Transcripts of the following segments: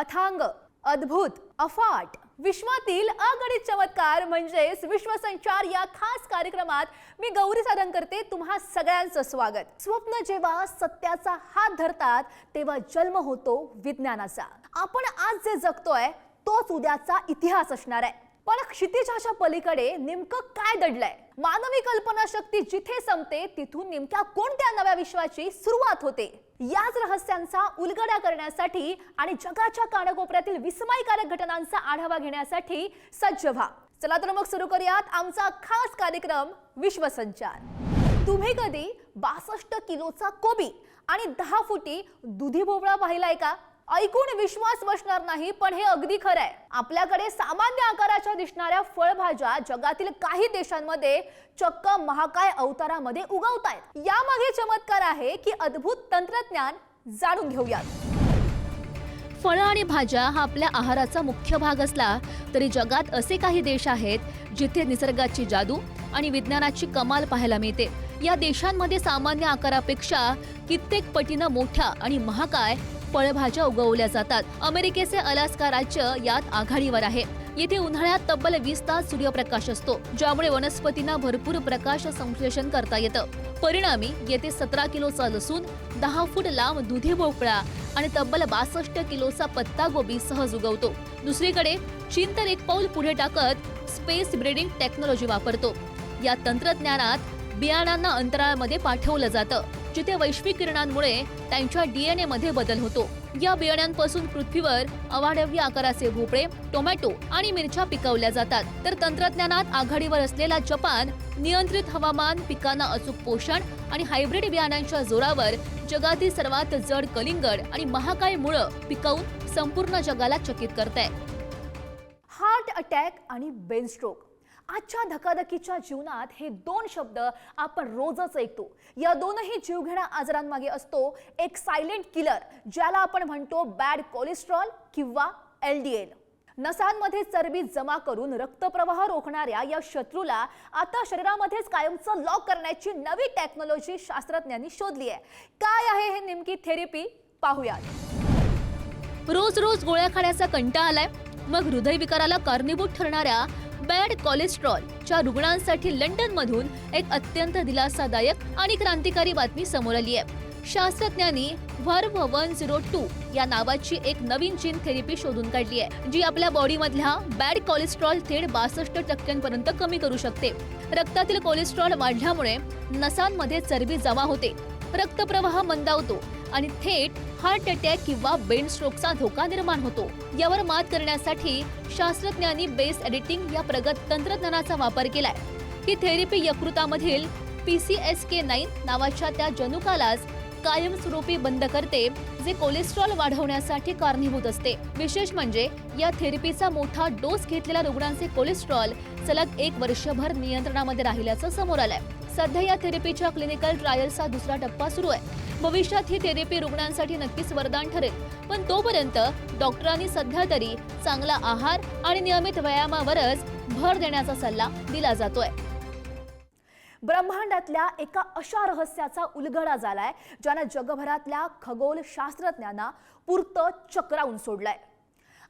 अथांग, अद्भुत, अफाट विश्वातील अगणित चमत्कार म्हणजेच विश्वसंचार या खास कार्यक्रमात मी गौरी साधन करते तुम्हा सगळ्यांचं स्वागत। स्वप्न जेव्हा सत्याचा हात धरतात तेव्हा जन्म होतो विज्ञानाचा। आपण आज जे जगतोय तोच उद्याचा इतिहास असणार आहे। पण क्षितिजाच्या पलीकडे नेमकं काय दडलंय? मानवी कल्पना शक्ती जिथे संपते तिथून नेमक्या कोणत्या नव्या विश्वाची सुरुवात होते? याच रहस्यांचा उलगडा करण्यासाठी आणि जगाच्या कानाकोपऱ्यातील विस्मयकारक घटनांचा आढावा घेण्यासाठी सज्ज व्हा। चला तर मग सुरू करूयात आमचा खास कार्यक्रम विश्वसंचार। तुम्ही कधी 62 किलोचा कोबी आणि 10 फुटी दुधी भोपळा पाहिलाय का? ऐकून विश्वास बसणार नाही, पण हे अगदी खरं आहे। आपल्याकडे सामान्य आकाराच्या दिसणाऱ्या फळभाज्या जगातील काही देशांमध्ये चक्क महाकाय अवतारामध्ये उगवतायत। यामागे चमत्कार आहे की अद्भुत तंत्रज्ञान? जाणून घेऊयात। फळं आणि भाज्या हा आपल्या आहाराचा मुख्य भाग असला तरी जगात असे काही देश आहेत जिथे निसर्गाची जादू आणि विज्ञानाची कमाल पाहायला मिळते। या देशांमध्ये सामान्य आकारापेक्षा कित्येक पटीनं मोठ्या आणि महाकाय फळभाज्या उगवल्या जातात। अमेरिकेचे अलास्का राज्य यात आघाडीवर आहे। येथे उन्हाळ्यात तब्बल 20 तास सूर्यप्रकाश असतो, ज्यामुळे वनस्पतींना भरपूर प्रकाश संश्लेषण करता येतं। परिणामी येथे 17 किलोचा लसूण, 10 फूट लांब दुधी भोपळा आणि तब्बल 62 किलोचा पत्ता गोबी सहज उगवतो। दुसरीकडे चीन तर एक पाऊल पुढे टाकत स्पेस ब्रीडिंग टेक्नॉलॉजी वापरतो। या तंत्रज्ञानात बियाणांना अंतराळामध्ये पाठवलं जातं, जिथे वैश्विक किरणांमुळे त्यांच्या DNA मध्ये बदल होतो। या बियाण्यांपासून पृथ्वीवर अवाढव्य आकाराचे भोपळे, टोमॅटो आणि मिरच्या पिकवल्या जातात। तर तंत्रज्ञानात आघाडीवर असलेला जपान नियंत्रित हवामान, पिकांना अचूक पोषण आणि हायब्रिड बियाण्यांच्या जोरावर जगातील सर्वात जड कलिंगड आणि महाकाय मुळं पिकवून संपूर्ण जगाला चकित करतंय। हार्ट अटॅक आणि ब्रेन स्ट्रोक आजच्या धकाधकीच्या जीवनात हे दोन शब्द आपण रोजच ऐकतो। या दोनही जीवघेण्या आजारांमागे असतो एक सायलेंट किलर, ज्याला आपण म्हणतो बॅड कोलेस्ट्रॉल किंवा LDL। नसांमध्ये चरबी जमा करून रक्तप्रवाह रोखणाऱ्या या शत्रूला आता शरीरामध्येच कायमचं लॉक करण्याची नवी टेक्नॉलॉजी शास्त्रज्ञांनी शोधली आहे। काय आहे हे नेमकी थेरपी? पाहूयात। रोज रोज गोळ्या खाण्याचा कंटाळा आलाय? मग हृदयविकाराला कारणीभूत ठरणाऱ्या बॅड कोलेस्ट्रॉलच्या रुग्णांसाठी लंडनमधून एक अत्यंत दिलासादायक आणि क्रांतिकारी बातमी समोर आली आहे। शास्त्रज्ञांनी व्हर्व 102 या नावाची एक नवीन जीन थेरपी शोधून काढली आहे, जी आपल्या बॉडीमधल्या बॅड कोलेस्ट्रॉल थेट 62% कमी करू शकते। रक्तातील कोलेस्ट्रॉल वाढल्यामुळे नसांमध्ये चरबी जमा होते, रक्तप्रवाह मंदावतो आणि थेट हार्ट अटॅक किंवा ब्रेन स्ट्रोकचा धोका निर्माण होतो। यावर मात करण्यासाठी शास्त्रज्ञांनी बेस एडिटिंग या प्रगत तंत्रज्ञानाचा वापर केलाय। ही थेरपी यकृतामधील PCSK9 नावाच्या त्या जनुकालाच कायमस्वरूपी बंद करते, जे कोलेस्ट्रॉल वाढवण्यासाठी कारणीभूत असते। विशेष म्हणजे या थेरपीचा मोठा डोस घेतलेल्या रुग्णांचे कोलेस्ट्रॉल सलग 1 वर्षभर नियंत्रणामध्ये राहिल्याचं समोर आलंय। सध्या या थेरपीच्या क्लिनिकल ट्रायल्सचा दुसरा टप्पा सुरू आहे। भविष्यात ही थेरपी रुग्णांसाठी नक्कीच वरदान ठरेल, पण तोपर्यंत डॉक्टरांनी सध्या तरी चांगला आहार आणि नियमित व्यायामावरच भर देण्याचा सल्ला दिला जातोय। ब्रह्मांडातल्या एका अशा रहस्याचा उलगडा झालाय ज्यानं जगभरातल्या खगोल शास्त्रज्ञांना पुरतं चक्रावून सोडलंय।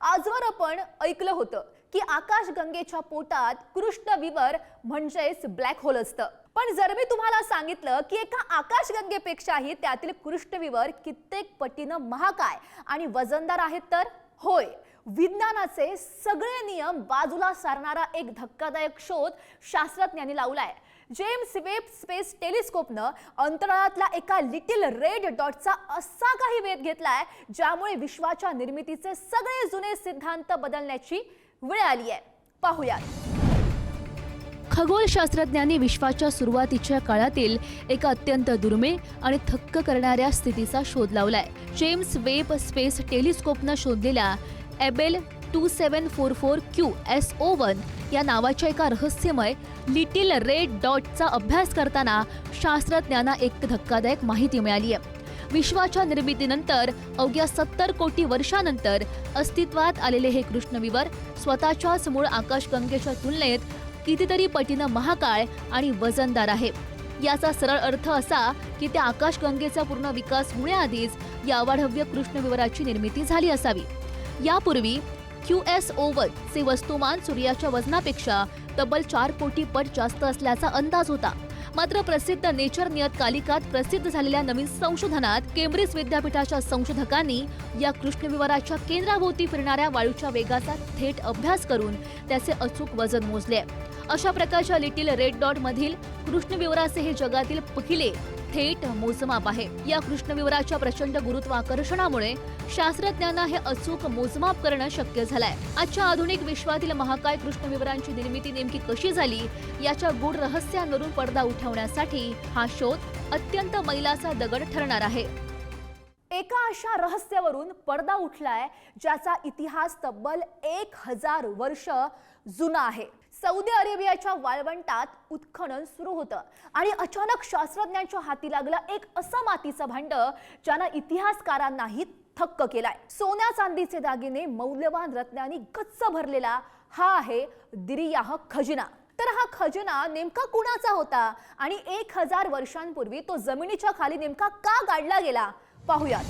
आजवर आपण ऐकलं होतं की आकाशगंगेच्या पोटात कृष्णविवर म्हणजेच ब्लॅक होल असतं, पण जर मी तुम्हाला सांगितलं की एका आकाशगंगेपेक्षाही त्यातील कृष्णविवर कित्येक पटीनं महाकाय आणि वजनदार आहेत, तर होय, विज्ञानाचे सगळे नियम बाजूला सारणारा एक धक्कादायक शोध शास्त्रज्ञांनी लावलाय। जेम्स वेब स्पेस टेलिस्कोपनं अंतराळातल्या एका लिटिल रेड डॉटचा असा काही वेध घेतलाय ज्यामुळे विश्वाच्या निर्मितीचे सगळे जुने सिद्धांत बदलण्याची वेळ आली आहे। पाहूयात। खगोलशास्त्रज्ञांनी विश्वाच्या सुरुवातीच्या काळातील एका अत्यंत दुर्मिळ आणि थक्क करणाऱ्या स्थितीचा शोध लावलाय। जेम्स वेब स्पेस टेलिस्कोपनं शोधलेल्या एबेल 2744QSO1 या नावाच्या एका रहस्यमय लिटिल रेड डॉटचा अभ्यास करताना शास्त्रज्ञांना एक धक्कादायक माहिती मिळाली आहे। विश्वाच्या निर्मितीनंतर अवघ्या 70 कोटी वर्षांनंतर अस्तित्वात आलेले हे कृष्णविवर स्वतःच्याच मूळ आकाशगंगेच्या तुलनेत कितीतरी पटीनं महाकाय आणि वजनदार आहे। याचा सरळ अर्थ असा की त्या आकाशगंगेचा पूर्ण विकास होण्याआधीच या अवाढव्य कृष्णविवराची निर्मिती झाली असावी। यापूर्वी QSO1 चे वस्तुमान सूर्याच्या वजनापेक्षा तब्बल 4 कोटी पट जास्त असल्याचा अंदाज होता. मात्र प्रसिद्ध नेचर नियतकालिकात प्रसिद्ध झालेल्या नवीन संशोधनात केम्ब्रिज विद्यापीठाच्या संशोधकांनी या कृष्णविवराच्या केंद्राभोवती फिरणाऱ्या वायूच्या वेगाचा थेट अभ्यास करून त्याचे अचूक वजन मोजले. अशा प्रकारच्या लिटिल रेड डॉट मधील कृष्णविवराचे हे जगातील पहिले थेट मोजमाप आहे. या कृष्णविवराच्या प्रचंड गुरुत्वाकर्षणामुळे शास्त्रज्ञांना हे अचूक मोजमाप करणं शक्य झालंय. आजच्या आधुनिक विश्वातील महाकाय कृष्णविवरांची निर्मिती नेमकी कशी झाली याच्या गूढ रहस्यांवरून पडदा उठवण्यासाठी हा शोध अत्यंत मैलाचा दगड ठरणार आहे. एका अशा रहस्यावरून पडदा उठलाय ज्याचा इतिहास तब्बल 1000 वर्ष जुना आहे. सौदी अरेबियाच्या वाळवंटात उत्खनन सुरू होतं आणि अचानक शास्त्रज्ञांच्या हाती लागलं एक असं मातीचं भांड ज्यानं इतिहासकारांनाही थक्क केलाय. सोन्या चांदीचे दागिने मौल्यवान रत्नांनी गच्च भरलेला हा आहे दिरियाह खजिना. तर हा खजिना नेमका कुणाचा होता आणि 1000 वर्षांपूर्वी तो जमिनीच्या खाली नेमका का गाडला गेला पाहूयात.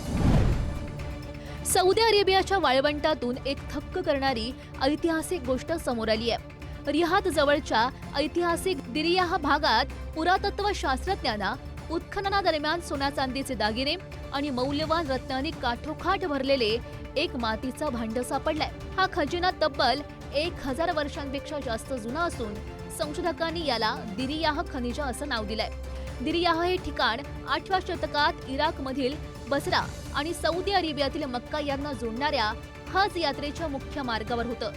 सौदी अरेबियाच्या वाळवंटातून एक थक्क करणारी ऐतिहासिक गोष्ट समोर आली आहे. रियाध जवळच्या ऐतिहासिक दिरियाह भागात पुरातत्व शास्त्रज्ञांना उत्खननादरम्यान सोन्या चांदीचे दागिने आणि मौल्यवान रत्नांनी काठोकाठ भरलेले एक मातीचा भांड सापडलाय. हा खजिना तब्बल 1000 वर्षांपेक्षा जास्त जुना असून संशोधकांनी याला दिरियाह खनिजा असं नाव दिलंय. दिरियाह हे ठिकाण 8व्या शतकात इराकमधील बसरा आणि सौदी अरेबियातील मक्का यांना जोडणाऱ्या हज यात्रेच्या मुख्य मार्गावर होतं.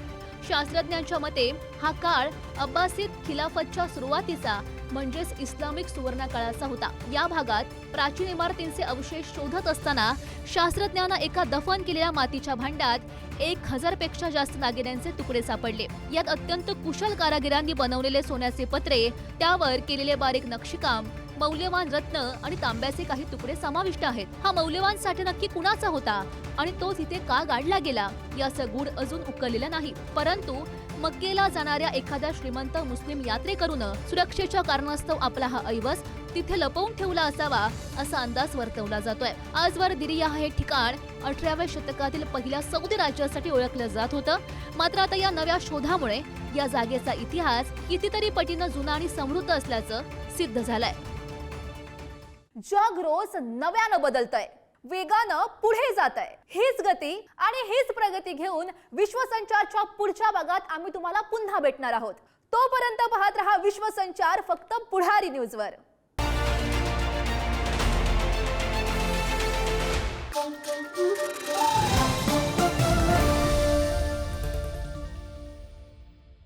शास्त्रज्ञांच्या मते हा काळ अब्बासीद खिलाफतच्या सुरुवातीचा म्हणजेच इस्लामिक सुवर्णकाळाचा होता. या भागात प्राचीन इमारतींचे अवशेष शोधत असताना शास्त्रज्ञांना एका दफन केलेल्या मातीच्या भांड्यात 1000 पेक्षा जास्त दागिन्यांचे तुकडे सापडले. यात अत्यंत कुशल कारागिरांनी बनवलेले सोन्याचे पत्रे, त्यावर केलेले बारीक नक्षीकाम, मौल्यवान रत्न आणि तांब्याचे काही तुकडे समाविष्ट आहेत. हा मौल्यवान साठा नक्की कुणाचा होता आणि तो तिथे का गाडला गेला याचं गूढ अजून उकललेलं नाही. परंतु मक्केला जाणाऱ्या एखाद्या श्रीमंत मुस्लिम यात्रेकरूनं सुरक्षेच्या कारणास्तव आपला हा ऐवज तिथे लपवून ठेवला असावा असा अंदाज वर्तवला जातोय. आजवर दिरियाह हे ठिकाण 18व्या शतकातील पहिल्या सौदी राज्यासाठी ओळखलं जात होतं. मात्र आता या नव्या शोधामुळे या जागेचा इतिहास कितीतरी पटीनं जुना आणि समृद्ध असल्याचं सिद्ध झालंय. जग रोज नव्यानं बदलतंय, वेगानं पुढे जातंय. हीच गती आणि हीच प्रगती घेऊन विश्वसंचारच्या पुढच्या भागात आम्ही तुम्हाला पुन्हा भेटणार आहोत. तोपर्यंत पाहत रहा विश्वसंचार फक्त पुढारी न्यूजवर.